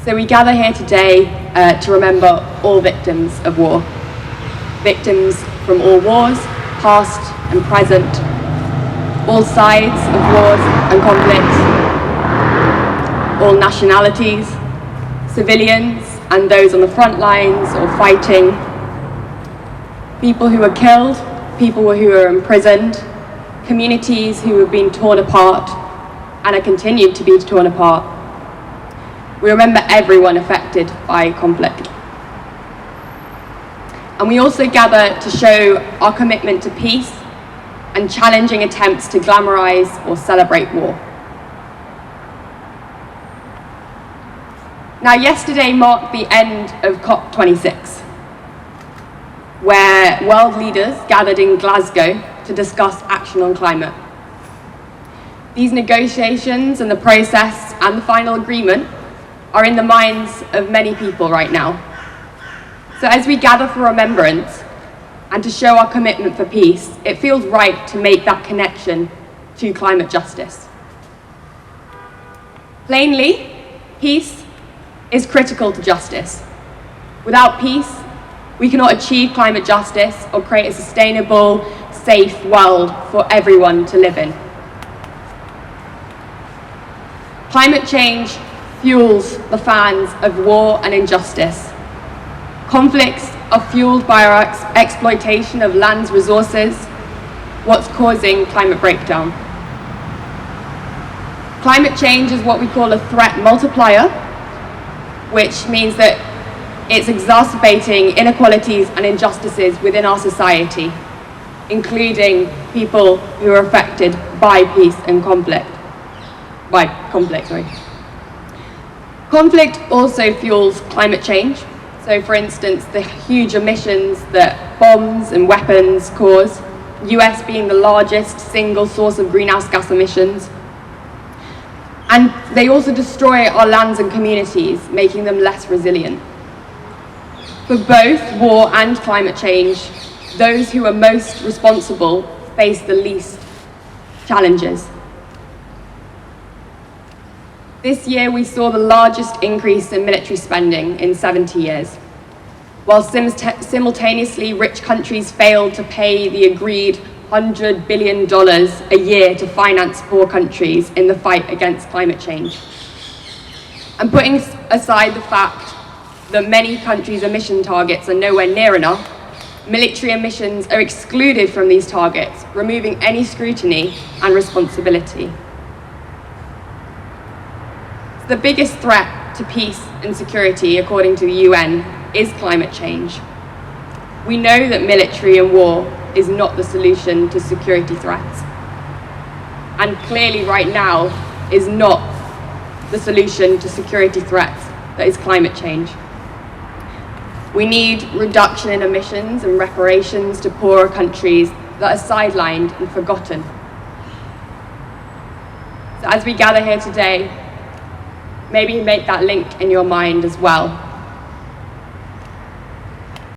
So we gather here today to remember all victims of war. Victims from all wars, past and present, all sides of wars and conflicts, all nationalities, civilians and those on the front lines or fighting, people who were killed, people who were imprisoned, communities who have been torn apart and are continued to be torn apart. We remember everyone affected by conflict. And we also gather to show our commitment to peace and challenging attempts to glamorize or celebrate war. Now, yesterday marked the end of COP26, where world leaders gathered in Glasgow to discuss action on climate. These negotiations and the process and the final agreement are in the minds of many people right now. So as we gather for remembrance and to show our commitment for peace, it feels right to make that connection to climate justice. Plainly, peace is critical to justice. Without peace, we cannot achieve climate justice or create a sustainable, safe world for everyone to live in. Climate change fuels the fans of war and injustice. Conflicts are fueled by our exploitation of land's resources, what's causing climate breakdown. Climate change is what we call a threat multiplier, which means that it's exacerbating inequalities and injustices within our society, including people who are affected by peace and conflict. Conflict also fuels climate change. So for instance, the huge emissions that bombs and weapons cause, the US being the largest single source of greenhouse gas emissions. And they also destroy our lands and communities, making them less resilient. For both war and climate change, those who are most responsible face the least challenges. This year, we saw the largest increase in military spending in 70 years, while simultaneously rich countries failed to pay the agreed $100 billion a year to finance poor countries in the fight against climate change. And putting aside the fact that many countries' emission targets are nowhere near enough, military emissions are excluded from these targets, removing any scrutiny and responsibility. The biggest threat to peace and security, according to the UN, is climate change. We know that military and war is not the solution to security threats, and clearly right now is not the solution to security threats that is climate change. We need reduction in emissions and reparations to poorer countries that are sidelined and forgotten. So as we gather here today, maybe make that link in your mind as well.